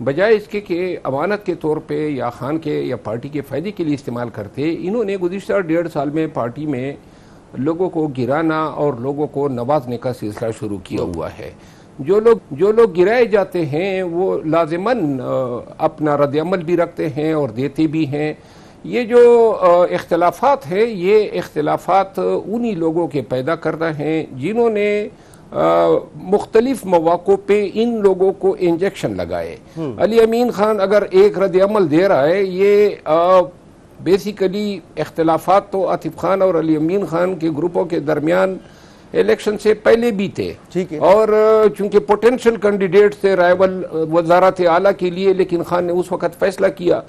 بجائے اس کے کہ امانت کے طور پہ یا خان کے یا پارٹی کے فائدے کے لیے استعمال کرتے، انہوں نے گزشتہ 1.5 سال میں پارٹی میں لوگوں کو گرانا اور لوگوں کو نوازنے کا سلسلہ شروع کیا ہوا ہے۔ جو لوگ گرائے جاتے ہیں وہ لازماً اپنا رد عمل بھی رکھتے ہیں اور دیتے بھی ہیں۔ یہ جو اختلافات ہیں، یہ اختلافات انہی لوگوں کے پیدا کردہ ہیں جنہوں نے مختلف مواقع پہ ان لوگوں کو انجیکشن لگائے۔ علی امین خان اگر ایک رد عمل دے رہا ہے، یہ بیسیکلی اختلافات تو عاطف خان اور علی امین خان کے گروپوں کے درمیان الیکشن سے پہلے بھی تھے، اور چونکہ پوٹینشل کینڈیڈیٹ تھے رائیول وزارت اعلیٰ کے لیے، لیکن خان نے اس وقت فیصلہ کیا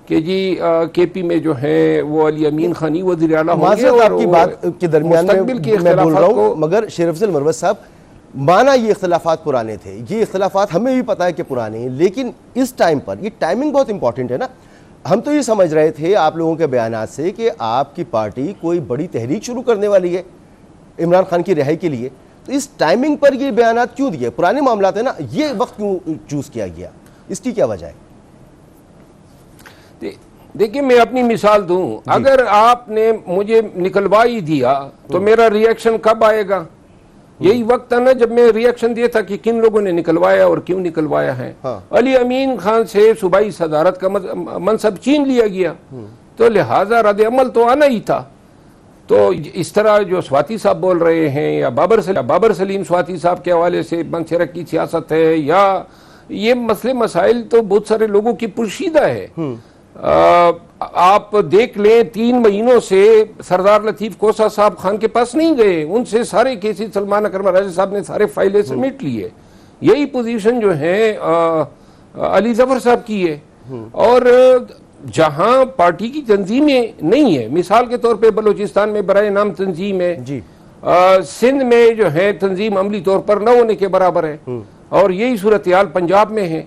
کہ جی کے پی میں جو ہے وہ علی امین خان ہی وزیر اعلیٰ ہوں گے، اور آپ کی بات کے درمیان میں بول رہا ہوں، مگر شیر افضل مروت صاحب، مانا یہ اختلافات پرانے تھے، یہ اختلافات ہمیں بھی پتا ہے کہ پرانے ہیں، لیکن اس ٹائم پر یہ ٹائمنگ بہت امپورٹنٹ ہے نا۔ ہم تو یہ سمجھ رہے تھے آپ لوگوں کے بیانات سے کہ آپ کی پارٹی کوئی بڑی تحریک شروع کرنے والی ہے عمران خان کی رہائی کے لیے، تو اس ٹائمنگ پر یہ بیانات کیوں دیے؟ پرانے معاملات ہیں نا، یہ وقت کیوں چوز کیا گیا؟ اس کی کیا وجہ ہے؟ دیکھیں میں اپنی مثال دوں، اگر آپ نے مجھے نکلوا ہی دیا تو میرا ریاکشن کب آئے گا؟ یہی وقت ہے نا جب میں ریاکشن دیا تھا کہ کن لوگوں نے نکلوایا اور کیوں نکلوایا ہے۔ علی امین خان سے صوبائی صدارت کا منصب چھین لیا گیا، تو لہٰذا رد عمل تو آنا ہی تھا۔ تو اس طرح جو سواتی صاحب بول رہے ہیں، یا بابر سلیم سواتی صاحب کے حوالے سے منصرک کی سیاست ہے، یا یہ مسئلے مسائل تو بہت سارے لوگوں کی پوشیدہ ہے۔ آپ دیکھ لیں 3 مہینوں سے سردار لطیف کوسہ صاحب خان کے پاس نہیں گئے، ان سے سارے کیسز سلمان اکرم راجہ صاحب نے سارے فائلیں سمیٹ لیے۔ یہی پوزیشن جو ہے علی ظفر صاحب کی ہے۔ اور جہاں پارٹی کی تنظیمیں نہیں ہیں، مثال کے طور پہ بلوچستان میں برائے نام تنظیم ہے، سندھ میں جو ہے تنظیم عملی طور پر نہ ہونے کے برابر ہے، اور یہی صورتحال پنجاب میں ہے۔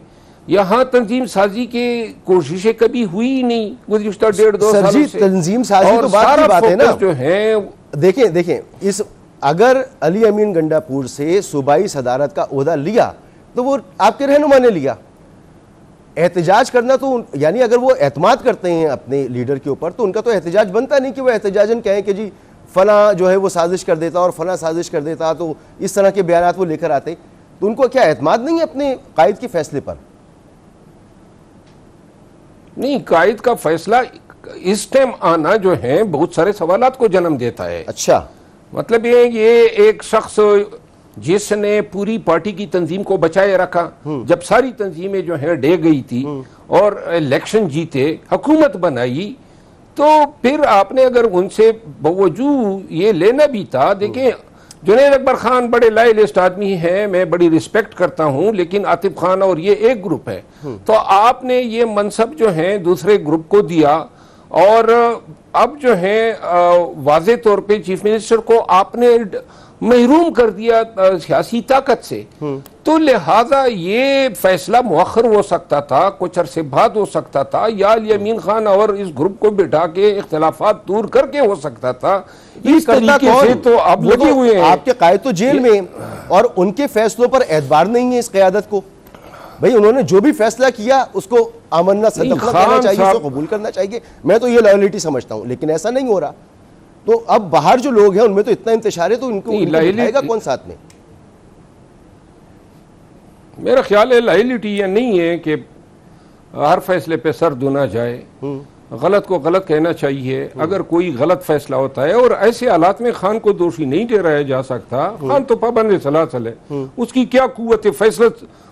یہاں تنظیم سازی کی کوششیں کبھی ہوئی ہی نہیں گزشتہ 1.5-2 سالوں سے۔ تنظیم سازی تو بعد کی بات ہے نا، جو ہے دیکھیں اگر علی امین گنڈا پور سے صوبائی صدارت کا عہدہ لیا تو وہ آپ کے رہنما نے لیا۔ احتجاج کرنا تو یعنی اگر وہ اعتماد کرتے ہیں اپنے لیڈر کے اوپر تو ان کا تو احتجاج بنتا نہیں کہ وہ احتجاجاً کہیں کہ جی فلاں جو ہے وہ سازش کر دیتا اور فلاں سازش کر دیتا، تو اس طرح کے بیانات وہ لے کر آتے۔ تو ان کو کیا اعتماد نہیں ہے اپنے قائد کے فیصلے پر؟ نہیں، قائد کا فیصلہ اس ٹائم آنا جو ہے بہت سارے سوالات کو جنم دیتا ہے۔ اچھا، مطلب یہ ایک شخص جس نے پوری پارٹی کی تنظیم کو بچائے رکھا، جب ساری تنظیمیں جو ہیں ڈے گئی تھی اور الیکشن جیتے، حکومت بنائی، تو پھر آپ نے اگر ان سے باوجود یہ لینا بھی تھا۔ دیکھیں جنید اکبر خان بڑے لائے لسٹ آدمی ہیں، میں بڑی ریسپیکٹ کرتا ہوں، لیکن عاطف خان اور یہ ایک گروپ ہے، تو آپ نے یہ منصب جو ہے دوسرے گروپ کو دیا، اور اب جو ہے واضح طور پہ چیف منسٹر کو آپ نے محروم کر دیا سیاسی طاقت سے۔ تو لہٰذا یہ فیصلہ مؤخر ہو سکتا تھا، کچھ عرصے بعد ہو سکتا تھا، یا علی امین خان اور اس گروپ کو بٹھا کے اختلافات دور کر کے ہو سکتا تھا۔ اس طریقے سے تو اب لگے ہوئے ہیں۔ آپ کے قائد تو جیل میں ہیں اور ان کے فیصلوں پر اعتبار نہیں ہے اس قیادت کو۔ بھئی انہوں نے جو بھی فیصلہ کیا اس کو آمنا صدقہ کہنا چاہیے، اس کو قبول کرنا چاہیے۔ میں تو یہ لائلٹی سمجھتا ہوں، لیکن ایسا نہیں ہو رہا۔ تو اب باہر جو لوگ ہیں ان میں تو اتنا انتشار ہے، تو ان کو بٹھائے گا کون ساتھ میں؟ میرا خیال ہے لائلٹی یہ نہیں ہے کہ ہر فیصلے پہ سر دھونا جائے، غلط کو غلط کہنا چاہیے۔ اگر کوئی غلط فیصلہ ہوتا ہے، اور ایسے حالات میں خان کو دوشی نہیں ٹھہرایا جا سکتا، خان تو پابند سلاسل ہے، اس کی کیا قوت فیصلہ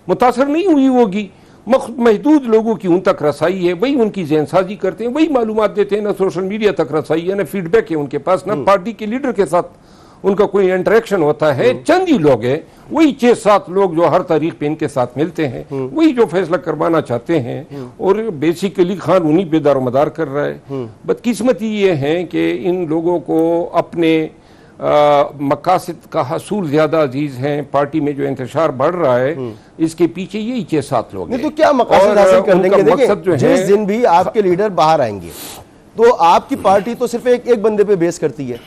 متاثر نہیں ہوئی ہوگی، محدود لوگوں کی ان تک رسائی ہے، وہی ان کی ذہن سازی کرتے ہیں، وہی معلومات دیتے ہیں، نہ سوشل میڈیا تک رسائی ہے، نہ فیڈ بیک ہے ان کے پاس، نہ پارٹی کے لیڈر کے ساتھ ان کا کوئی انٹریکشن ہوتا ہے۔ چند ہی لوگ ہیں، وہی 6-7 لوگ جو ہر تاریخ پہ ان کے ساتھ ملتے ہیں، وہی جو فیصلہ کروانا چاہتے ہیں، اور بیسیکلی خان انہی پہ دار و مدار کر رہا ہے۔ بدقسمتی یہ ہے کہ ان لوگوں کو اپنے مقاصد کا حصول زیادہ عزیز ہیں۔ پارٹی میں جو انتشار بڑھ رہا ہے اس کے پیچھے یہی 6-7 لوگ ہیں۔ تو کیا مقاصد حاصل کرنے کے؟ دیکھیں جس دن بھی آپ کے لیڈر باہر آئیں گے تو آپ کی پارٹی تو صرف ایک بندے پہ بیس کرتی ہے،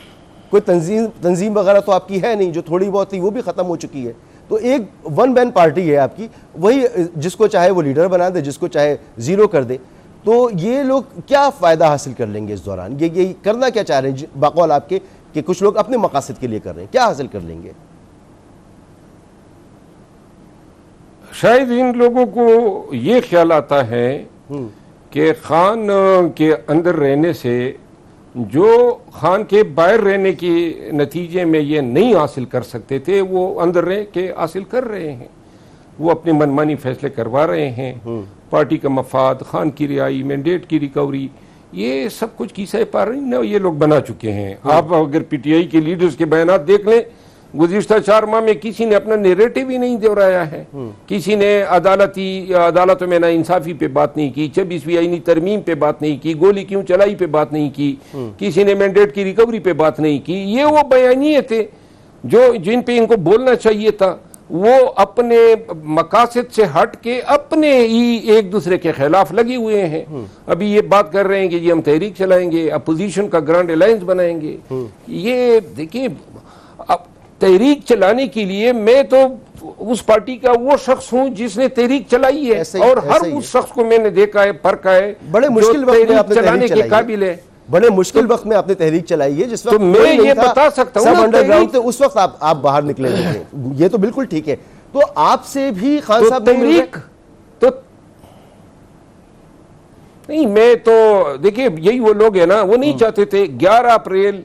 کوئی تنظیم وغیرہ تو آپ کی ہے نہیں، جو تھوڑی بہت تھی وہ بھی ختم ہو چکی ہے۔ تو ایک ون مین پارٹی ہے آپ کی, وہی جس کو چاہے وہ لیڈر بنا دے, جس کو چاہے زیرو کر دے. تو یہ لوگ کیا فائدہ حاصل کر لیں گے اس دوران؟ یہ کرنا کیا چاہ رہے ہیں بقول آپ کے کہ کچھ لوگ اپنے مقاصد کے لیے کر رہے ہیں, کیا حاصل کر لیں گے؟ شاید ان لوگوں کو یہ خیال آتا ہے کہ خان کے اندر رہنے سے جو خان کے باہر رہنے کے نتیجے میں یہ نہیں حاصل کر سکتے تھے وہ اندر رہ کے حاصل کر رہے ہیں. وہ اپنے منمانی فیصلے کروا رہے ہیں, پارٹی کا مفاد, خان کی رہائی, مینڈیٹ کی ریکوری, یہ سب کچھ کیسہ پارین یہ لوگ بنا چکے ہیں. آپ اگر پی ٹی آئی کے لیڈرز کے بیانات دیکھ لیں, گزشتہ 4 ماہ میں کسی نے اپنا نیریٹو ہی نہیں دہرایا ہے. کسی نے عدالتوں میں نا انصافی پہ بات نہیں کی, 26ویں آئینی ترمیم پہ بات نہیں کی, گولی کیوں چلائی پہ بات نہیں کی, کسی نے مینڈیٹ کی ریکوری پہ بات نہیں کی. یہ وہ بیانیے تھے جن پہ ان کو بولنا چاہیے تھا. وہ اپنے مقاصد سے ہٹ کے اپنے ہی ایک دوسرے کے خلاف لگے ہوئے ہیں. ابھی یہ بات کر رہے ہیں کہ ہم تحریک چلائیں گے, اپوزیشن کا گرانڈ الائنس بنائیں گے. یہ دیکھیں, تحریک چلانے کے لیے میں تو اس پارٹی کا وہ شخص ہوں جس نے تحریک چلائی ہے, اور ہر اس شخص کو میں نے دیکھا ہے, پرکھا ہے, بڑے مشکل وقت میں آپ نے چلانے کے قابل ہے. بڑے مشکل وقت میں آپ نے تحریک چلائی ہے, جس وقت تو میں یہ بتا سکتا ہوں سب انڈر گراؤنڈ تھے, اس وقت آپ باہر نکلے ہوئے تھے. یہ تو بالکل ٹھیک ہے. تو آپ سے بھی خان صاحب تحریک تو نہیں, میں تو دیکھیں یہی وہ لوگ ہیں نا, وہ نہیں چاہتے تھے 11 اپریل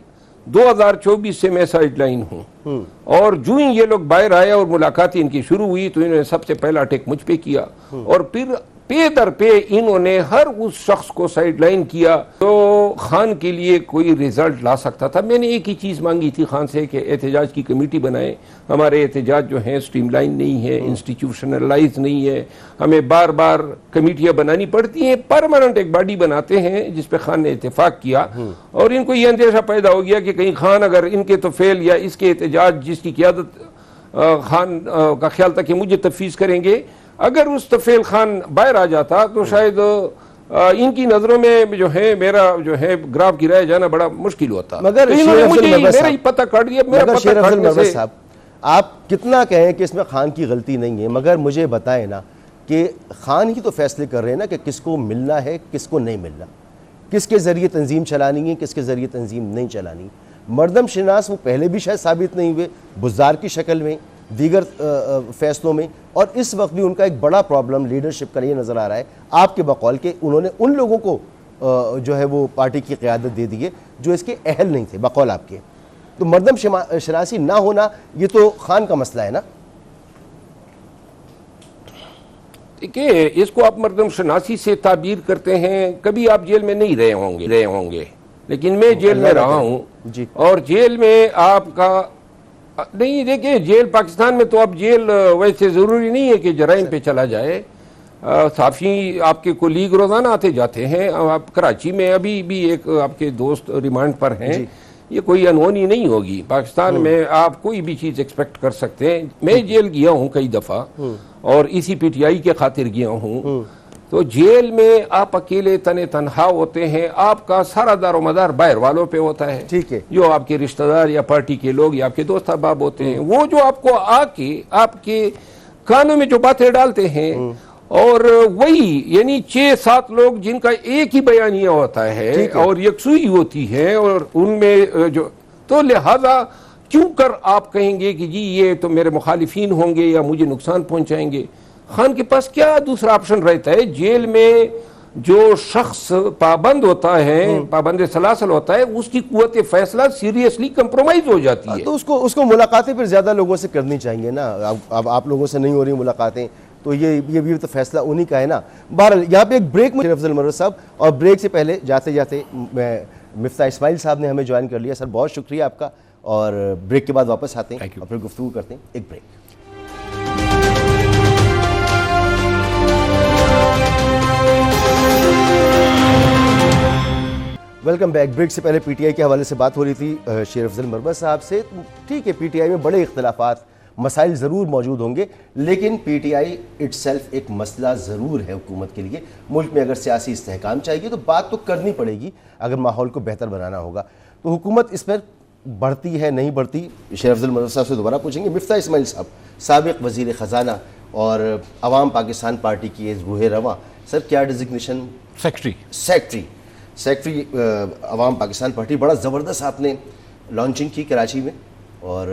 2024 سے میں سائیڈ لائن ہوں, اور جو ہی یہ لوگ باہر آئے اور ملاقاتیں ان کی شروع ہوئی تو انہوں نے سب سے پہلا اٹیک مجھ پہ کیا, اور پھر پے در پے انہوں نے ہر اس شخص کو سائیڈ لائن کیا تو خان کے لیے کوئی ریزلٹ لا سکتا تھا. میں نے ایک ہی چیز مانگی تھی خان سے کہ احتجاج کی کمیٹی بنائیں. ہمارے احتجاج جو ہیں سٹریم لائن نہیں ہے, انسٹیٹیوشنلائز نہیں ہے, ہمیں بار بار کمیٹیاں بنانی پڑتی ہیں. پرماننٹ ایک باڈی بناتے ہیں جس پہ خان نے اتفاق کیا, اور ان کو یہ اندیشہ پیدا ہو گیا کہ کہیں خان اگر ان کے تو فیل یا اس کے احتجاج جس کی قیادت خان کا خیال تھا کہ مجھے تفویض کریں گے, اگر اس طفیل خان باہر آ جاتا تو شاید ان کی نظروں میں جو ہے میرا جو ہے گراف گرایا جانا بڑا مشکل ہوتا. مگر میرا ہی پتہ کاٹ دیا. شیر افضل مربز صاحب, آپ کتنا کہیں کہ اس میں خان کی غلطی نہیں ہے, مگر مجھے بتائیں نا کہ خان ہی تو فیصلے کر رہے ہیں نا کہ کس کو ملنا ہے, کس کو نہیں ملنا, کس کے ذریعے تنظیم چلانی ہے, کس کے ذریعے تنظیم نہیں چلانی. مردم شناس وہ پہلے بھی شاید ثابت نہیں ہوئے, بزدار کی شکل میں, دیگر فیصلوں میں, اور اس وقت بھی ان کا ایک بڑا پرابلم لیڈرشپ کا یہ نظر آ رہا ہے آپ کے بقول کہ انہوں نے ان لوگوں کو جو ہے وہ پارٹی کی قیادت دے دی ہے جو اس کے اہل نہیں تھے بقول آپ کے. تو مردم شناسی نہ ہونا یہ تو خان کا مسئلہ ہے نا. دیکھیں, اس کو آپ مردم شناسی سے تعبیر کرتے ہیں. کبھی آپ جیل میں نہیں رہے ہوں گے لیکن میں جیل میں رہا ہوں, اور جیل میں آپ کا نہیں, دیکھیں جیل پاکستان میں تو اب جیل ویسے ضروری نہیں ہے کہ جرائم پہ چلا جائے. صحافی آپ کے کولیگ روزانہ آتے جاتے ہیں. آپ کراچی میں ابھی بھی ایک آپ کے دوست ریمانڈ پر ہیں, یہ کوئی انہونی نہیں ہوگی. پاکستان میں آپ کوئی بھی چیز ایکسپیکٹ کر سکتے ہیں. میں جیل گیا ہوں کئی دفعہ, اور اسی پی ٹی آئی کے خاطر گیا ہوں. تو جیل میں آپ اکیلے تنہا ہوتے ہیں, آپ کا سارا دار و مدار باہر والوں پہ ہوتا ہے. ٹھیک ہے, جو آپ کے رشتہ دار یا پارٹی کے لوگ یا آپ کے دوست احباب ہوتے ہیں, وہ جو آپ کو آ کے آپ کے کانوں میں جو باتیں ڈالتے ہیں, اور وہی یعنی 6-7 لوگ جن کا ایک ہی بیانیہ ہوتا ہے اور یکسوئی ہوتی ہے, اور ان میں جو تو لہذا کیوں کر آپ کہیں گے کہ جی یہ تو میرے مخالفین ہوں گے یا مجھے نقصان پہنچائیں گے. خان کے پاس کیا دوسرا آپشن رہتا ہے؟ جیل میں جو شخص پابند ہوتا ہے, پابند سلاسل ہوتا ہے, اس کی قوت فیصلہ سیریسلی کمپرومائز ہو جاتی ہے. تو اس کو ملاقاتیں پھر زیادہ لوگوں سے کرنی چاہیے نا. اب آپ لوگوں سے نہیں ہو رہی ملاقاتیں, تو یہ بھی تو فیصلہ انہی کا ہے نا. بہرحال یہاں پہ ایک بریک میں افضل مربز صاحب, اور بریک سے پہلے جاتے جاتے مفتاح اسماعیل صاحب نے ہمیں جوائن کر لیا. سر بہت شکریہ آپ کا, اور بریک کے بعد واپس آتے ہیں اور پھر گفتگو کرتے ہیں. ایک بریک. Welcome back. بریک سے پہلے پی ٹی آئی کے حوالے سے بات ہو رہی تھی شیر افضل مربز صاحب سے. ٹھیک ہے, پی ٹی آئی میں بڑے اختلافات مسائل ضرور موجود ہوں گے, لیکن P T I it self ایک مسئلہ ضرور ہے حکومت کے لیے. ملک میں اگر سیاسی استحکام چاہیے تو بات تو کرنی پڑے گی اگر ماحول کو بہتر بنانا ہوگا. تو حکومت اس پر بڑھتی ہے نہیں بڑھتی، شیخ افضل مرزا صاحب سے دوبارہ پوچھیں گے. مفتاح اسماعیل صاحب، سابق وزیر خزانہ اور عوام پاکستان پارٹی کی روح رواں، سر کیا ڈیزگنیشن؟ سیکٹری عوام پاکستان پارٹی. بڑا زبردست آپ نے لانچنگ کی کراچی میں اور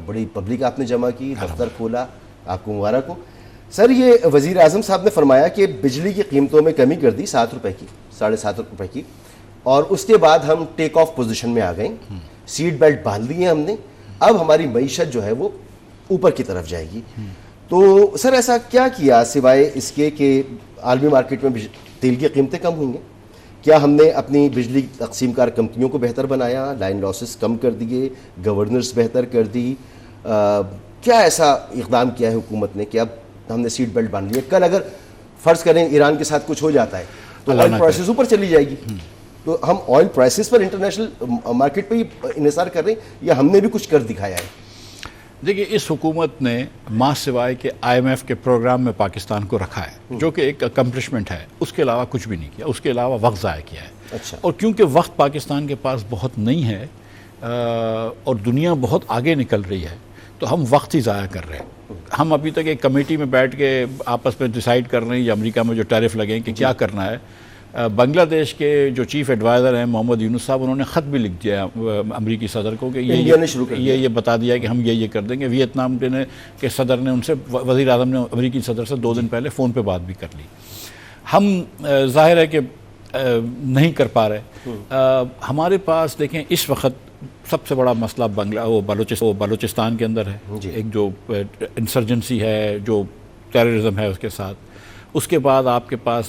بڑی پبلک آپ نے جمع کی، دفتر کھولا، آپ کو مبارک ہو. سر یہ وزیر اعظم صاحب نے فرمایا کہ بجلی کی قیمتوں میں کمی کر دی 7 روپے کی، 7.5 روپے کی، اور اس کے بعد ہم ٹیک آف پوزیشن میں آ گئے، سیٹ بیلٹ باندھ لی ہے ہم نے، اب ہماری معیشت جو ہے وہ اوپر کی طرف جائے گی. تو سر ایسا کیا کیا سوائے اس کے کہ عالمی مارکیٹ میں تیل کی قیمتیں کم ہوئیں گے؟ کیا ہم نے اپنی بجلی تقسیم کار کمپنیوں کو بہتر بنایا، لائن لاسز کم کر دیے، گورننس بہتر کر دی؟ کیا ایسا اقدام کیا ہے حکومت نے کہ اب ہم نے سیٹ بیلٹ باندھ لی ہے؟ کل اگر فرض کریں ایران کے ساتھ کچھ ہو جاتا ہے تو آئل پرائسز اوپر چلی جائے گی، تو ہم آئل پرائسز پر انٹرنیشنل مارکیٹ پہ ہی انحصار کر رہے ہیں یا ہم نے بھی کچھ کر دکھایا ہے؟ دیکھیے اس حکومت نے ماں سوائے کہ IMF کے پروگرام میں پاکستان کو رکھا ہے، جو کہ ایک اکمپلشمنٹ ہے، اس کے علاوہ کچھ بھی نہیں کیا، اس کے علاوہ وقت ضائع کیا ہے. اچھا. اور کیونکہ وقت پاکستان کے پاس بہت نہیں ہے اور دنیا بہت آگے نکل رہی ہے، تو ہم وقت ہی ضائع کر رہے ہیں. ہم ابھی تک ایک کمیٹی میں بیٹھ کے آپس میں ڈیسائیڈ کر رہے ہیں یا امریکہ میں جو ٹیرف لگیں کہ کیا کرنا ہے. بنگلہ دیش کے جو چیف ایڈوائزر ہیں محمد یونس صاحب، انہوں نے خط بھی لکھ دیا امریکی صدر کو کہ یہ بتا دیا کہ ہم یہ کر دیں گے. ویتنام کے صدر نے ان سے، وزیر اعظم نے امریکی صدر سے 2 دن پہلے فون پہ بات بھی کر لی. ہم ظاہر ہے کہ نہیں کر پا رہے. ہمارے پاس دیکھیں اس وقت سب سے بڑا مسئلہ بلوچستان کے اندر ہے. ایک جو انسرجنسی ہے، جو ٹیررزم ہے اس کے ساتھ. اس کے بعد آپ کے پاس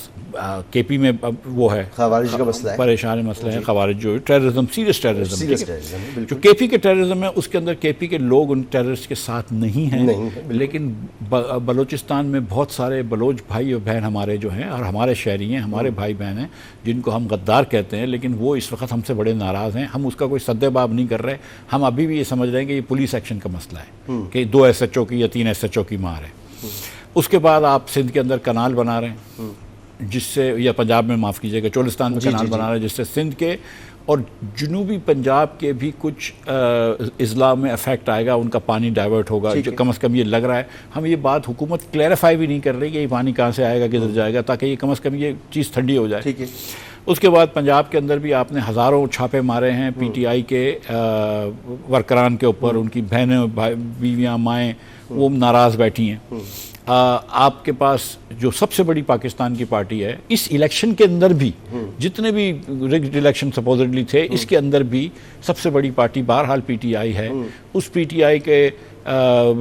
کے پی میں وہ ہے خوارج کا مسئلہ ہے، پریشان مسئلہ ہے خوارج، جو ٹیررزم، سیریس ٹیررزم، جو کے پی کے ٹیررزم ہے، اس کے اندر کے پی کے لوگ ان ٹیررسٹ کے ساتھ نہیں ہیں. لیکن بلوچستان میں بہت سارے بلوچ بھائی اور بہن ہمارے جو ہیں اور ہمارے شہری ہیں، ہمارے بھائی بہن ہیں، جن کو ہم غدار کہتے ہیں، لیکن وہ اس وقت ہم سے بڑے ناراض ہیں. ہم اس کا کوئی سد باب نہیں کر رہے. ہم ابھی بھی یہ سمجھ رہے ہیں کہ یہ پولیس ایکشن کا مسئلہ ہے کہ 2 SHO کی یا 3 SHO کی مار ہے. اس کے بعد آپ سندھ کے اندر کنال بنا رہے ہیں، جس سے، یا پنجاب میں معاف کیجیے گا، چولستان میں کنال بنا رہے ہیں، جس سے سندھ کے اور جنوبی پنجاب کے بھی کچھ اضلاع میں افیکٹ آئے گا، ان کا پانی ڈائیورٹ ہوگا. جو کم از کم یہ لگ رہا ہے. ہم یہ بات حکومت کلیریفائی بھی نہیں کر رہی کہ یہ پانی کہاں سے آئے گا، کدھر جائے گا، تاکہ یہ کم از کم یہ چیز ٹھنڈی ہو جائے. اس کے بعد پنجاب کے اندر بھی آپ نے ہزاروں چھاپے مارے ہیں PTI کے ورکران کے اوپر. ان کی بہنیں، بیویاں، مائیں وہ ناراض بیٹھی ہیں. آپ کے پاس جو سب سے بڑی پاکستان کی پارٹی ہے، اس الیکشن کے اندر بھی جتنے بھی ریگڈ الیکشن سپوزڈلی تھے، اس کے اندر بھی سب سے بڑی پارٹی بہرحال PTI ہے. اس PTI کے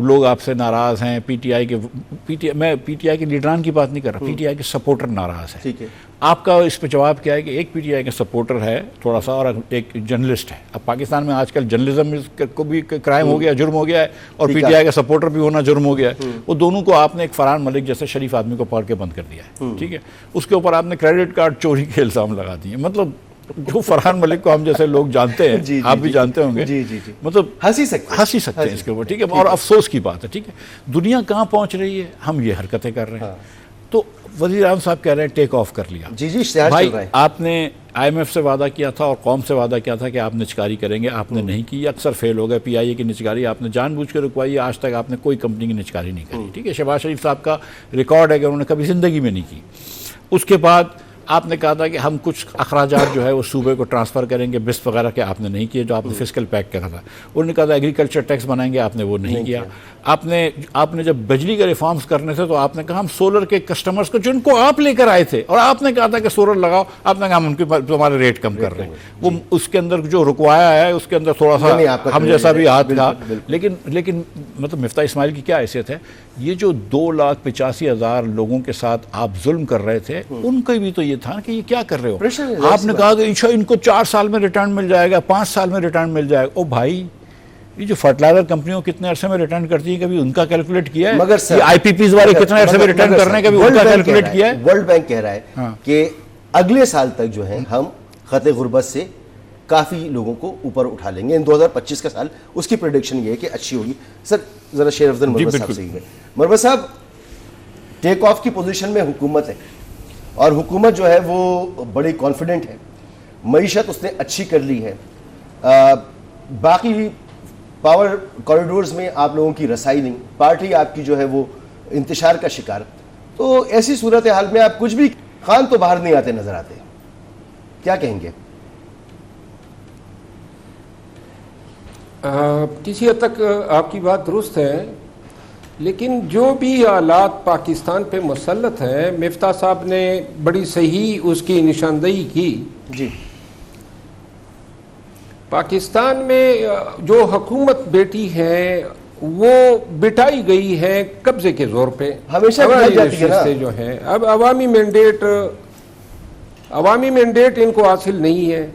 لوگ آپ سے ناراض ہیں. میں PTI کے لیڈران کی بات نہیں کر رہا، PTI کے سپورٹر ناراض ہیں. آپ کا اس پہ جواب کیا ہے کہ ایک PTI کا سپورٹر ہے تھوڑا سا، اور ایک جرنلسٹ ہے. اب پاکستان میں آج کل جرنلزم کو بھی کرائم ہو گیا، جرم ہو گیا ہے، اور PTI کا سپورٹر بھی ہونا جرم ہو گیا ہے. وہ دونوں کو آپ نے ایک فرحان ملک جیسے شریف آدمی کو پکڑ کے بند کر دیا ہے. ٹھیک ہے. اس کے اوپر آپ نے کریڈٹ کارڈ چوری کے الزام لگا دیے. مطلب جو فرحان ملک کو ہم جیسے لوگ جانتے ہیں، آپ بھی جانتے ہوں گے، مطلب ہنسی سکتے ہیں اس کے اوپر. ٹھیک ہے. اور افسوس کی بات ہے. ٹھیک ہے. دنیا کہاں پہنچ رہی ہے، ہم یہ حرکتیں کر رہے ہیں. تو وزیر اعظم صاحب کہہ رہے ہیں ٹیک آف کر لیا. بھائی آپ نے IMF سے وعدہ کیا تھا اور قوم سے وعدہ کیا تھا کہ آپ نچکاری کریں گے، آپ نے نہیں کی. اکثر فیل ہو گئے. PIA کی نچکاری آپ نے جان بوجھ کے رکوائی. آج تک آپ نے کوئی کمپنی کی نچکاری نہیں کری. ٹھیک ہے. شہباز شریف صاحب کا ریکارڈ ہے کہ انہوں نے کبھی زندگی میں نہیں کی. اس کے بعد آپ نے کہا تھا کہ ہم کچھ اخراجات جو ہے وہ صوبے کو ٹرانسفر کریں گے، بسٹ وغیرہ کے آپ نے نہیں کیے، جو آپ نے فسکل پیک کرا تھا. انہوں نے کہا تھا ایگریکلچر ٹیکس بنائیں گے، آپ نے وہ نہیں کیا. آپ نے جب بجلی کے ریفارمز کرنے تھے تو آپ نے کہا ہم سولر کے کسٹمرز کو، جن کو آپ لے کر آئے تھے اور آپ نے کہا تھا کہ سولر لگاؤ، آپ نے کہا ہم ان کے تمہارے ریٹ کم کر رہے ہیں. وہ اس کے اندر جو رکوایا ہے اس کے اندر تھوڑا سا ہم جیسا بھی ہاتھ تھا. لیکن مطلب مفتاح اسماعیل کی کیا حیثیت ہے؟ یہ جو 2,85,000 لوگوں کے ساتھ آپ ظلم کر رہے تھے، ان کا بھی تو یہ تھا کہ یہ کیا کر رہے ہو. آپ نے کہا کہ ان کو 4 سال میں ریٹرن مل جائے گا، 5 سال میں ریٹرن مل جائے گا. او بھائی، یہ جو فرٹیلائزر کمپنیوں کتنے عرصے میں ریٹرن کرتی ہیں، کبھی ان کا کیلکولیٹ کیا ہے؟ مگر IPPs والے کتنے عرصے میں ریٹرن کر رہے ہیں، کبھی ان کا کیلکولیٹ کیا ہے؟ ورلڈ بینک کہہ رہا ہے کہ اگلے سال تک جو ہے ہم خط غربت سے کافی لوگوں کو اوپر اٹھا لیں گے. 2025 کا سال اس کی پریڈکشن یہ ہے کہ اچھی ہوگی. سر ذرا شیر افضل مربت صاحب سے ہی ہے. مربت صاحب، ٹیک آف کی پوزیشن میں حکومت ہے اور حکومت جو ہے وہ بڑی کانفیڈنٹ ہے. معیشت اس نے اچھی کر لی ہے. باقی پاور کوریڈورز میں آپ لوگوں کی رسائی نہیں, پارٹی آپ کی جو ہے وہ انتشار کا شکار. تو ایسی صورتحال میں آپ کچھ بھی, خان تو باہر نہیں آتے نظر آتے, کیا کہیں گے؟ کسی حد تک آپ کی بات درست ہے, لیکن جو بھی آلات پاکستان پہ مسلط ہیں, مفتاح صاحب نے بڑی صحیح اس کی نشاندہی کی. جی, پاکستان میں جو حکومت بیٹی ہے وہ بٹائی گئی ہے قبضے کے زور پہ, ہمیشہ بٹائی جاتی ہے نا. جو ہیں اب عوامی مینڈیٹ ان کو حاصل نہیں ہے,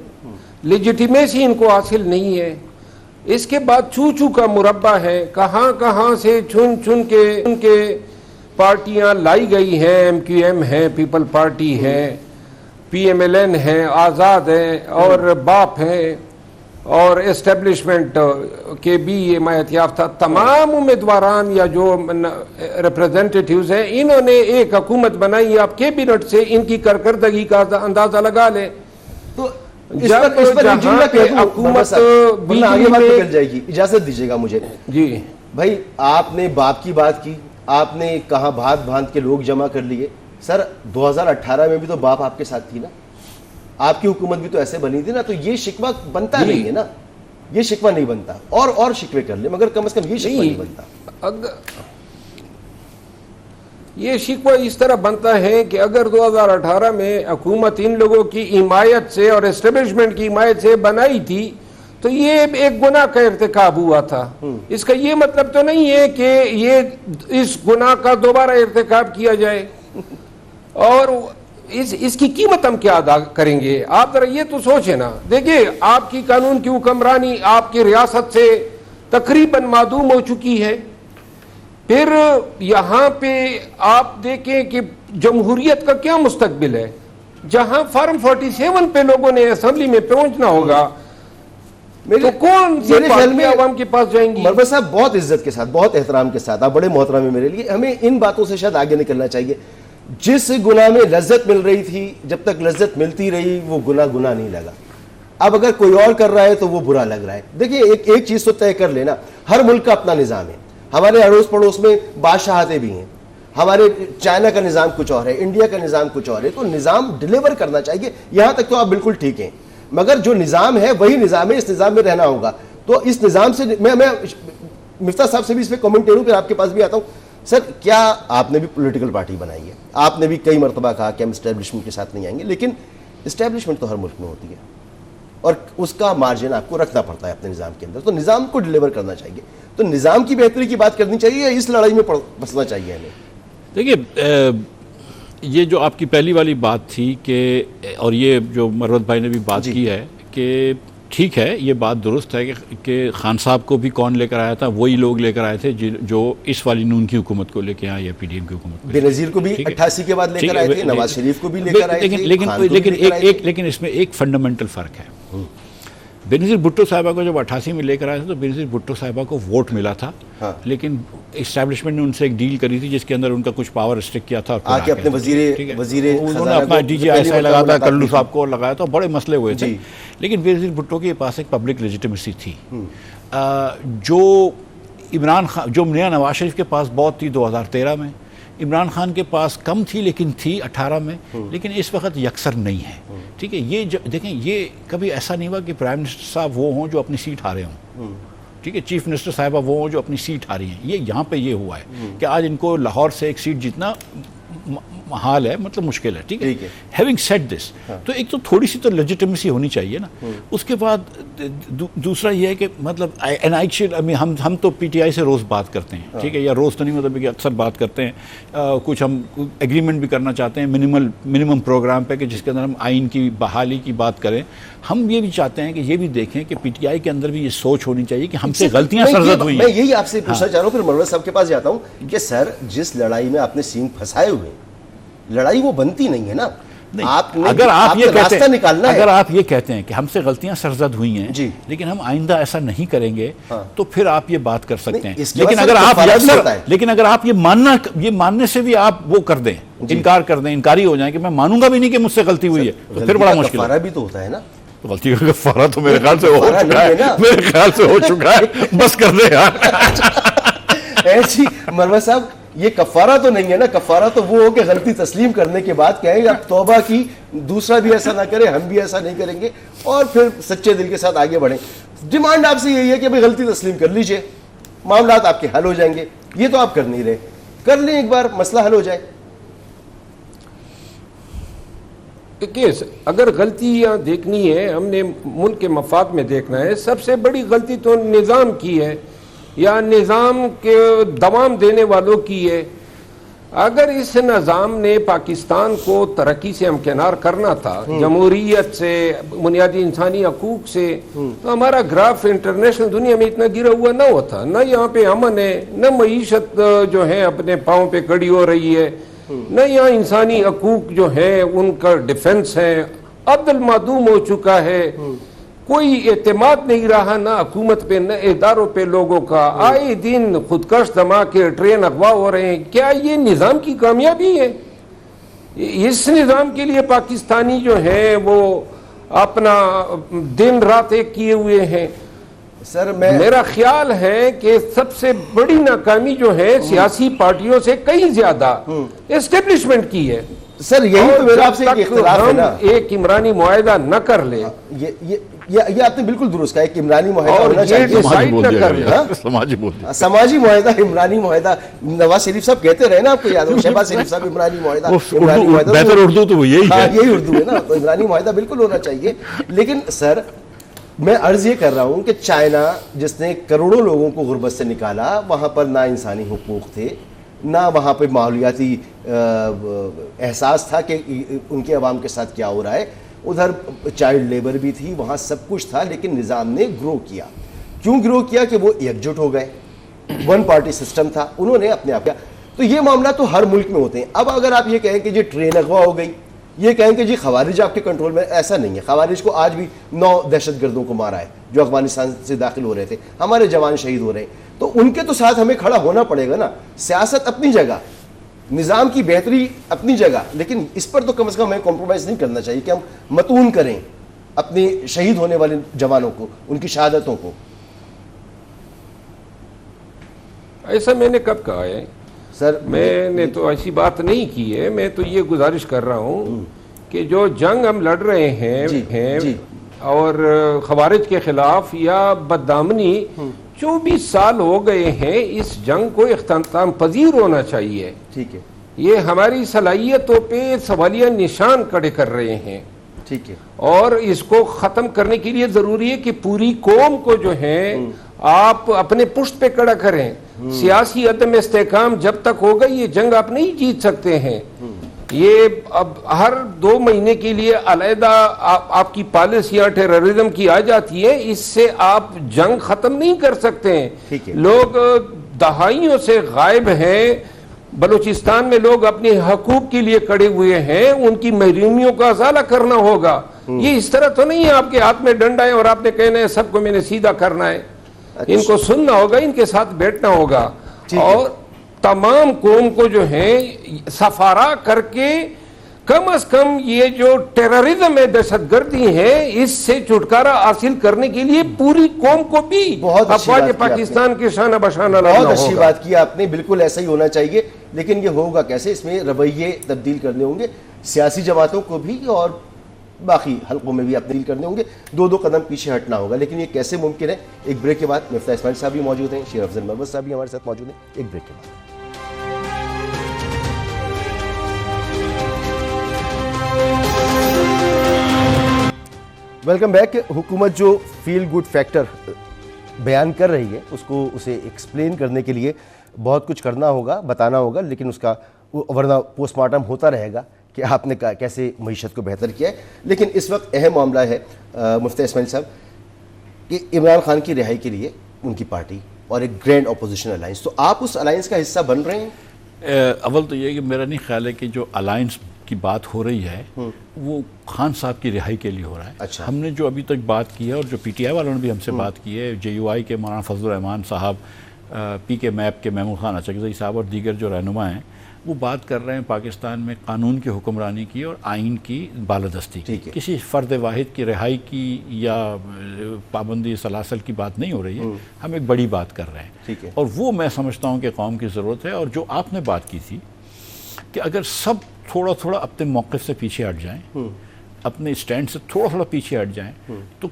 لیجیٹیمیسی ان کو حاصل نہیں ہے. اس کے بعد چو کا مربع ہے, کہاں کہاں سے چن کے پارٹیاں لائی گئی ہیں. ایم کیو ایم ہے, پیپل پارٹی ہے, پی ایم ایل این ہے, آزاد ہے اور باپ ہے, اور اسٹیبلشمنٹ کے بھی حمایت یافتہ تمام امیدواران یا جو ریپریزنٹیٹیوز ہیں, انہوں نے ایک حکومت بنائی. آپ کیبنٹ سے ان کی کارکردگی کا اندازہ لگا لیں. تو حکومت نکل جائے گی. اجازت دیجیے گا مجھے. جی بھائی, آپ نے باپ کی بات کی, آپ نے کہاں بھات بھانت کے لوگ جمع کر لیے. سر 2018 میں بھی تو باپ آپ کے ساتھ تھی نا, آپ کی حکومت بھی تو ایسے بنی تھی نا. تو یہ شکوہ بنتا نہیں ہے نا, یہ شکوہ نہیں بنتا. اور شکوے کر لیں مگر کم از کم یہ شکوہ نہیں بنتا. یہ شکوہ اس طرح بنتا ہے کہ اگر 2018 میں حکومت ان لوگوں کی حمایت سے اور اسٹیبلشمنٹ کی حمایت سے بنائی تھی تو یہ ایک گناہ کا ارتکاب ہوا تھا. اس کا یہ مطلب تو نہیں ہے کہ یہ اس گناہ کا دوبارہ ارتکاب کیا جائے. اور اس کی قیمت ہم کیا ادا کریں گے؟ آپ ذرا یہ تو سوچیں نا. دیکھیں, آپ کی قانون کی حکمرانی آپ کی ریاست سے تقریباً معدوم ہو چکی ہے. پھر یہاں پہ آپ دیکھیں کہ جمہوریت کا کیا مستقبل ہے, جہاں فارم 47 پہ لوگوں نے اسمبلی میں پہنچنا ہوگا تو کون سی پارٹیاں عوام کے پاس جائیں گی؟ مربع صاحب, بہت عزت کے ساتھ, بہت احترام کے ساتھ, آپ بڑے محترم ہیں میرے لیے. ہمیں ان باتوں سے شاید آگے نکلنا چاہیے. جس گناہ میں لذت مل رہی تھی, جب تک لذت ملتی رہی وہ گناہ نہیں لگا. اب اگر کوئی اور کر رہا ہے تو وہ برا لگ رہا ہے. دیکھیں, ایک چیز تو طے کر لینا, ہر ملک کا اپنا نظام ہے. ہمارے اڑوس پڑوس میں بادشاہتیں بھی ہیں, ہمارے چائنا کا نظام کچھ اور ہے, انڈیا کا نظام کچھ اور ہے. تو نظام ڈیلیور کرنا چاہیے, یہاں تک تو آپ بالکل ٹھیک ہیں, مگر جو نظام ہے وہی نظام ہے, اس نظام میں رہنا ہوگا. تو اس نظام سے میں مفتاح صاحب سے بھی اس پہ کمنٹ کروں, پھر آپ کے پاس بھی آتا ہوں. سر, کیا آپ نے بھی پولیٹیکل پارٹی بنائی ہے, آپ نے بھی کئی مرتبہ کہا کہ ہم اسٹیبلشمنٹ کے ساتھ نہیں آئیں گے, لیکن اسٹیبلشمنٹ تو ہر ملک میں ہوتی ہے اور اس کا مارجن آپ کو رکھنا پڑتا ہے اپنے نظام کے اندر. تو نظام کو ڈیلیور کرنا چاہیے. تو نظام کی بہتری کی بات کرنی چاہیے یا اس لڑائی میں پھنسنا چاہیے ہمیں؟ دیکھیے, یہ جو آپ کی پہلی والی بات تھی کہ, اور یہ جو مروت بھائی نے بھی بات کی ہے کہ ٹھیک ہے, یہ بات درست ہے کہ خان صاحب کو بھی کون لے کر آیا تھا, وہی لوگ لے کر آئے تھے جو اس والی نون کی حکومت کو لے کے آئے یا پی ڈی ایم کی حکومت کو. بے نظیر کو بھی 88 کے بعد لے کر آئے تھے, نواز شریف کو بھی لے کر آئے تھے. لیکن اس میں ایک فنڈامنٹل فرق ہے. بے نظیر بھٹو صاحبہ کو جب 88 میں لے کر آئے تھے تو بے نظیر بھٹو صاحبہ کو ووٹ ملا تھا, لیکن اسٹیبلشمنٹ نے ان سے ایک ڈیل کری تھی جس کے اندر ان کا کچھ پاور ریسٹرکٹ کیا تھا. اپنے وزیر انہوں نے اپنا ڈی جی ایس آئی لگایا تھا, کلو صاحب کو لگایا تھا, بڑے مسئلے ہوئے تھے. لیکن بے نظیر بھٹو کے پاس ایک پبلک لیجیٹیمیسی تھی جو عمران خان, جو میاں نواز شریف کے پاس بہت تھی 2013 میں, عمران خان کے پاس کم تھی لیکن تھی 18 میں, لیکن اس وقت یکسر نہیں ہے. ٹھیک ہے, یہ دیکھیں, یہ کبھی ایسا نہیں ہوا کہ پرائم منسٹر صاحب وہ ہوں جو اپنی سیٹ ہارے ہوں. ٹھیک ہے, چیف منسٹر صاحبہ وہ ہوں جو اپنی سیٹ ہاری ہیں. یہ یہاں پہ یہ ہوا ہے کہ آج ان کو لاہور سے ایک سیٹ جتنا حال ہے, مطلب مشکل ہے. ٹھیک ہے, ہیونگ سیڈ دس, تو ایک تو تھوڑی سی تو لیجیٹیمیسی ہونی چاہیے نا. اس کے بعد دوسرا یہ ہے کہ مطلب ہم تو پی ٹی آئی سے روز بات کرتے ہیں. ٹھیک ہے, یا روز تو نہیں, مطلب کہ اکثر بات کرتے ہیں. کچھ ہم ایگریمنٹ بھی کرنا چاہتے ہیں منیمم پروگرام پہ کہ جس کے اندر ہم آئین کی بحالی کی بات کریں. ہم یہ بھی چاہتے ہیں کہ یہ بھی دیکھیں کہ پی ٹی آئی کے اندر بھی یہ سوچ ہونی چاہیے کہ ہم سے غلطیاں سرزد ہوئی ہیں. میں یہی آپ سے پوچھنا چاہ رہا ہوں, پھر مروت صاحب کے پاس جاتا ہوں کہ سر, جس لڑائی میں آپ نے سینگ پھنسائے ہوئے, لڑائی وہ بنتی نہیں ہے نا. اگر آپ یہ کہتے ہیں کہ ہم سے غلطیاں سرزد ہوئی ہیں لیکن ہم آئندہ ایسا نہیں کریں گے تو پھر آپ یہ بات کر سکتے ہیں. لیکن اگر آپ یہ ماننے سے بھی آپ وہ کر دیں, انکار کر دیں, انکاری ہو جائیں کہ میں مانوں گا بھی نہیں کہ مجھ سے غلطی ہوئی ہے, تو پھر بڑا مشکل ہے. کفارہ بھی تو ہوتا ہے نا. غلطی کا کفارہ تو میرے خیال سے ہو کفارہ چکا نہیں ہے، ہے نا۔ میرے خیال سے ہو چکا ہے، بس کر دے یار۔ ایسی مروا صاحب یہ کفارہ تو نہیں ہے نا، کفارہ تو وہ ہو کہ غلطی تسلیم کرنے کے بعد کہیں اب توبہ کی، دوسرا بھی ایسا نہ کرے، ہم بھی ایسا نہیں کریں گے، اور پھر سچے دل کے ساتھ آگے بڑھیں۔ ڈیمانڈ آپ سے یہی ہے کہ بھائی غلطی تسلیم کر لیجئے، معاملات آپ کے حل ہو جائیں گے۔ یہ تو آپ کر نہیں رہے، کر لیں ایک بار، مسئلہ حل ہو جائے۔ دیکھیے اگر غلطیاں دیکھنی ہے، ہم نے ملک کے مفاد میں دیکھنا ہے، سب سے بڑی غلطی تو نظام کی ہے یا نظام کے دوام دینے والوں کی ہے۔ اگر اس نظام نے پاکستان کو ترقی سے ہمکنار کرنا تھا، جمہوریت سے، بنیادی انسانی حقوق سے، تو ہمارا گراف انٹرنیشنل دنیا میں اتنا گرا ہوا نہ ہوتا۔ نہ یہاں پہ امن ہے، نہ معیشت جو ہے اپنے پاؤں پہ کھڑی ہو رہی ہے، نہ یہاں انسانی حقوق جو ہیں ان کا ڈیفنس ہے، عدل معدوم ہو چکا ہے، کوئی اعتماد نہیں رہا نہ حکومت پہ نہ اداروں پہ لوگوں کا، آئے دن خودکش دھماکے، ٹرین اغوا ہو رہے ہیں۔ کیا یہ نظام کی کامیابی ہے؟ اس نظام کے لیے پاکستانی جو ہیں وہ اپنا دن رات ایک کیے ہوئے ہیں۔ سر میں میرا خیال ہے کہ سب سے بڑی ناکامی جو ہے سیاسی پارٹیوں سے کہیں زیادہ اسٹیبلشمنٹ کی ہے۔ سر یہی تو میرا آپ سے ایک اختلاف ہے ہم نا، ایک عمرانی معاہدہ نہ کر لیں یہ آپ نے بالکل درست کہا، ایک عمرانی معاہدہ اور ہونا یہ چاہیے، ڈیسائیڈ نہ کر لیں۔ سماجی بول دیا، سماجی معاہدہ، عمرانی معاہدہ، نواز شریف صاحب کہتے رہے نا، آپ کو یاد ہو شہباز شریف صاحب عمرانی معاہدہ، عمرانی معاہدہ، بہتر اردو تو وہ یہی ہاں ہے۔ یہی اردو ہے نا، تو عمرانی معاہدہ بالکل ہونا چاہیے۔ لیکن سر میں عرض یہ کر رہا ہوں کہ چائنا جس نے کروڑوں لوگوں کو غربت سے نکالا، وہاں پر نہ انسانی حقوق تھے، نہ وہاں پہ ماحولیاتی احساس تھا کہ ان کے عوام کے ساتھ کیا ہو رہا ہے، ادھر چائلڈ لیبر بھی تھی، وہاں سب کچھ تھا، لیکن نظام نے گرو کیا۔ کیوں گرو کیا؟ کہ وہ یکجٹ ہو گئے، ون پارٹی سسٹم تھا، انہوں نے اپنے آپ کیا۔ تو یہ معاملہ تو ہر ملک میں ہوتے ہیں۔ اب اگر آپ یہ کہیں کہ جی ٹرین اغوا ہو گئی، یہ کہیں کہ جی خوارج آپ کے کنٹرول میں، ایسا نہیں ہے۔ خوارج کو آج بھی 9 دہشت گردوں کو مارا ہے جو افغانستان سے داخل ہو رہے تھے، ہمارے جوان شہید ہو رہے ہیں، تو ان کے تو ساتھ ہمیں کھڑا ہونا پڑے گا نا۔ سیاست اپنی جگہ، نظام کی بہتری اپنی جگہ، لیکن اس پر تو کم از کم ہمیں کمپرومائز نہیں کرنا چاہیے کہ ہم متون کریں اپنے شہید ہونے والے جوانوں کو، ان کی شہادتوں کو۔ ایسا میں نے کب کہا ہے؟ سر میں نے تو ایسی بات نہیں کی ہے۔ میں تو یہ گزارش کر رہا ہوں کہ جو جنگ ہم لڑ رہے ہیں جی اور خوارج کے خلاف یا بدامنی 24 سال ہو گئے ہیں، اس جنگ کو اختتام پذیر ہونا چاہیے۔ ٹھیک ہے، یہ ہماری صلاحیتوں پہ سوالیہ نشان کھڑے کر رہے ہیں، ٹھیک ہے، اور اس کو ختم کرنے کے لیے ضروری ہے کہ پوری قوم کو جو ہے آپ اپنے پشت پہ کھڑا کریں۔ سیاسی عدم استحکام جب تک ہوگا یہ جنگ آپ نہیں جیت سکتے ہیں۔ یہ اب ہر 2 مہینے کے لیے علیحدہ آپ کی پالیسیاں ٹیررزم کی آ جاتی ہے، اس سے آپ جنگ ختم نہیں کر سکتے ہیں۔ ٹھیک ہے۔ لوگ دہائیوں سے غائب ہیں، بلوچستان میں لوگ اپنے حقوق کے لیے کھڑے ہوئے ہیں، ان کی محرومیوں کا ازالہ کرنا ہوگا۔ یہ اس طرح تو نہیں ہے آپ کے ہاتھ میں ڈنڈا ہے اور آپ نے کہنا ہے سب کو میں نے سیدھا کرنا ہے۔ ان کو سننا ہوگا، ان کے ساتھ بیٹھنا ہوگا، اور تمام قوم کو جو ہے سفارا کر کے کم از کم یہ جو ٹیررزم ہے، دہشت گردی ہے، اس سے چھٹکارا حاصل کرنے کے لیے پوری قوم کو بھی افواج پاکستان کے شانہ بشانہ لڑنا ہوگا۔ بہت اچھی بات کی آپ نے، بالکل ایسا ہی ہونا چاہیے۔ لیکن یہ ہوگا کیسے؟ اس میں رویے تبدیل کرنے ہوں گے، سیاسی جماعتوں کو بھی اور باقی حلقوں میں بھی تبدیل کرنے ہوں گے، 2 قدم پیچھے ہٹنا ہوگا۔ لیکن یہ کیسے ممکن ہے؟ ایک بریک کے بعد مفتاح اسماعیل صاحب بھی موجود ہیں، شیر افضل مربت صاحب بھی ہمارے ساتھ موجود ہیں۔ ایک بریک کے بعد ویلکم بیک۔ حکومت جو فیل گڈ فیکٹر بیان کر رہی ہے، اسے ایکسپلین کرنے کے لیے بہت کچھ کرنا ہوگا، بتانا ہوگا، لیکن اس کا ورنہ پوسٹ مارٹم ہوتا رہے گا کہ آپ نے کیسے معیشت کو بہتر کیا ہے۔ لیکن اس وقت اہم معاملہ ہے مفتاح اسماعیل صاحب کہ عمران خان کی رہائی کے لیے ان کی پارٹی اور ایک گرینڈ اپوزیشن الائنس، تو آپ اس الائنس کا حصہ بن رہے ہیں؟ اول تو یہ کہ میرا نہیں خیال ہے کہ جو الائنس کی بات ہو رہی ہے وہ خان صاحب کی رہائی کے لیے ہو رہا ہے۔ اچھا۔ ہم نے جو ابھی تک بات کی ہے اور جو پی ٹی آئی والوں نے بھی ہم سے بات کی ہے، JUI کے مولانا فضل الرحمان صاحب، پی کے میپ کے محمود خان اچکزئی صاحب اور دیگر جو رہنما ہیں، وہ بات کر رہے ہیں پاکستان میں قانون کی حکمرانی کی اور آئین کی بالادستی کی. کسی فرد واحد کی رہائی کی یا پابندی سلاسل کی بات نہیں ہو رہی ہے. ہم ایک بڑی بات کر رہے ہیں, اور وہ میں سمجھتا ہوں کہ قوم کی ضرورت ہے. اور جو آپ نے بات کی تھی کہ اگر سب تھوڑا تھوڑا اپنے موقف سے پیچھے ہٹ جائیں, اپنے اسٹینڈ سے تھوڑا تھوڑا پیچھے ہٹ جائیں, تو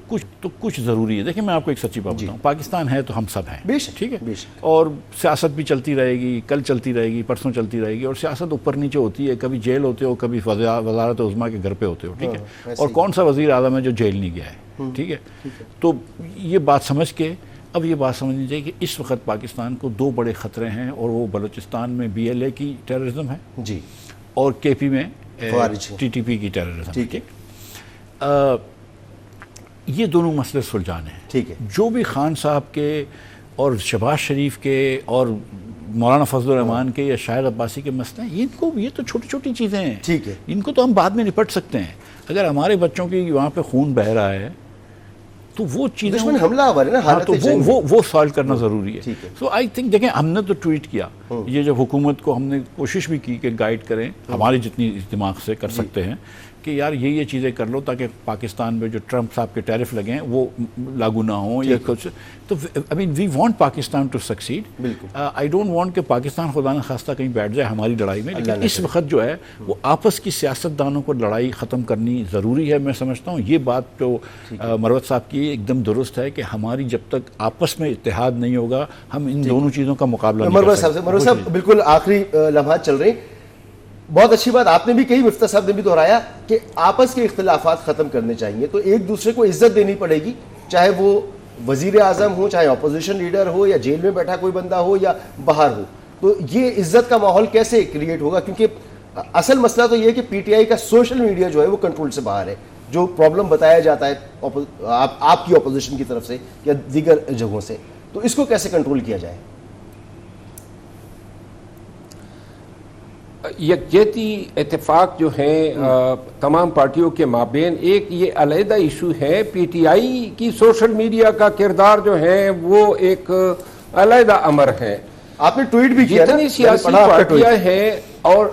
کچھ ضروری ہے. دیکھیں میں آپ کو ایک سچی بات بتاؤں, پاکستان ہے تو ہم سب ہیں, ٹھیک ہے, اور سیاست بھی چلتی رہے گی, کل چلتی رہے گی, پرسوں چلتی رہے گی, اور سیاست اوپر نیچے ہوتی ہے. کبھی جیل ہوتے ہو, کبھی وزارت عظمیٰ کے گھر پہ ہوتے ہو, ٹھیک ہے, اور کون سا وزیر اعظم ہے جو جیل نہیں گیا ہے, ٹھیک ہے. تو یہ بات سمجھ کے اب یہ بات سمجھنی چاہیے کہ اس وقت پاکستان کو دو بڑے خطرے ہیں, اور وہ بلوچستان میں BLA کی ٹیررزم ہے جی, اور KP میں TTP کی ٹیررزم. ٹھیک ہے, یہ دونوں مسئلے سلجھانے ہیں. ٹھیک ہے, جو بھی خان صاحب کے اور شہباز شریف کے اور مولانا فضل الرحمان کے یا شاہد عباسی کے مسئلے ہیں, یہ تو چھوٹی چھوٹی چیزیں ہیں. ٹھیک ہے, ان کو تو ہم بعد میں نپٹ سکتے ہیں. اگر ہمارے بچوں کی وہاں پہ خون بہہ رہا ہے تو وہ چیزیں دشمن حملہ آور ہے نا, حالت جنگ, وہ سالو کرنا ضروری ہے. سو آئی تھنک دیکھیں ہم نے تو ٹویٹ کیا, یہ جب حکومت کو ہم نے کوشش بھی کی کہ گائیڈ کریں ہماری جتنی دماغ سے کر سکتے ہیں کہ یار یہ چیزیں کر لو تاکہ پاکستان میں جو ٹرمپ صاحب کے ٹیرف لگے ہیں وہ لاگو نہ ہوں یا کچھ. تو I mean we want Pakistan to succeed. I don't want کہ پاکستان خدا نخواستہ کہیں بیٹھ جائے ہماری لڑائی میں, لیکن اس وقت جو ہے وہ آپس کی سیاست دانوں کو لڑائی ختم کرنی ضروری ہے. میں سمجھتا ہوں یہ بات جو مروت صاحب کی ایک دم درست ہے کہ ہماری جب تک آپس میں اتحاد نہیں ہوگا ہم ان دونوں چیزوں کا مقابلہ نہیں کر سکتے. مروت صاحب بالکل آخری لمحات چل رہی ہیں, بہت اچھی بات آپ نے بھی کہی, مفتیٰ صاحب نے بھی دہرایا کہ آپس کے اختلافات ختم کرنے چاہیے, تو ایک دوسرے کو عزت دینی پڑے گی, چاہے وہ وزیر اعظم ہو, چاہے اپوزیشن لیڈر ہو, یا جیل میں بیٹھا کوئی بندہ ہو یا باہر ہو. تو یہ عزت کا ماحول کیسے کریٹ ہوگا, کیونکہ اصل مسئلہ تو یہ ہے کہ PTI کا سوشل میڈیا جو ہے وہ کنٹرول سے باہر ہے. جو پرابلم بتایا جاتا ہے آپ کی اپوزیشن کی طرف سے یا دیگر جگہوں سے, تو اس کو کیسے کنٹرول کیا جائے؟ یکجہتی اتفاق جو ہیں تمام پارٹیوں کے مابین, ایک یہ علیحدہ ایشو ہے. PTI کی سوشل میڈیا کا کردار جو ہے وہ ایک علیحدہ امر ہے. آپ نے ٹویٹ بھی کیا, جتنی سیاسی پارٹیاں ہیں اور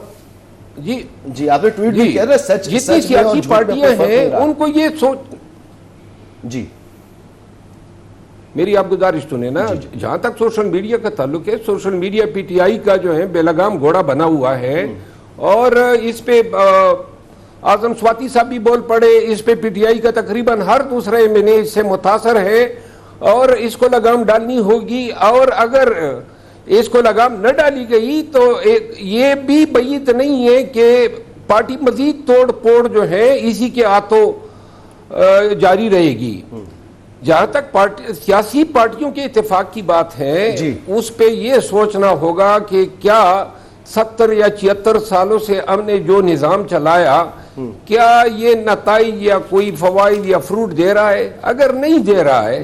جی آپ نے ٹویٹ بھی کیا نا, جتنی سیاسی پارٹیاں ہیں ان کو یہ سوچ, جی میری آپ گزارش سنیں نا, جہاں تک سوشل میڈیا کا تعلق ہے, سوشل میڈیا PTI کا جو ہے بے لگام گھوڑا بنا ہوا ہے, اور اس پہ اعظم سواتی صاحب بھی بول پڑے, اس پہ PTI کا تقریباً ہر دوسرا MNA اس سے متاثر ہے, اور اس کو لگام ڈالنی ہوگی. اور اگر اس کو لگام نہ ڈالی گئی تو یہ بھی بعید نہیں ہے کہ پارٹی مزید توڑ پھوڑ جو ہے اسی کے ہاتھوں جاری رہے گی. جہاں تک سیاسی پارٹیوں کے اتفاق کی بات ہے, اس پہ یہ سوچنا ہوگا کہ کیا 70 یا 76 سالوں سے ہم نے جو نظام چلایا, کیا یہ نتائج یا کوئی فوائد یا فروٹ دے رہا ہے؟ اگر نہیں دے رہا ہے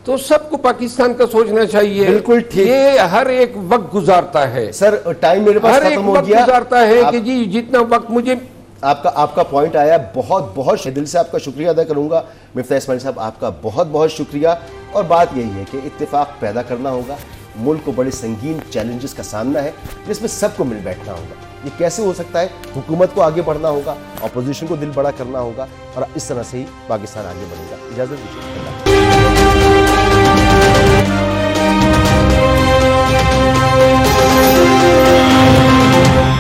تو سب کو پاکستان کا سوچنا چاہیے. بالکل ٹھیک, یہ ہر ایک وقت گزارتا ہے سر, ٹائم میرے پاس ختم ہو گیا. گزارتا ہے کہ جی جتنا وقت مجھے آپ کا پوائنٹ آیا, بہت بہت دل سے آپ کا شکریہ ادا کروں گا. مفتیٰ اسماعیل صاحب آپ کا بہت بہت شکریہ. اور بات یہی ہے کہ اتفاق پیدا کرنا ہوگا. ملک کو بڑے سنگین چیلنجز کا سامنا ہے جس میں سب کو مل بیٹھنا ہوگا. یہ کیسے ہو سکتا ہے؟ حکومت کو آگے بڑھنا ہوگا, اپوزیشن کو دل بڑا کرنا ہوگا, اور اس طرح سے ہی پاکستان آگے بڑھے گا. اجازت دیجیے.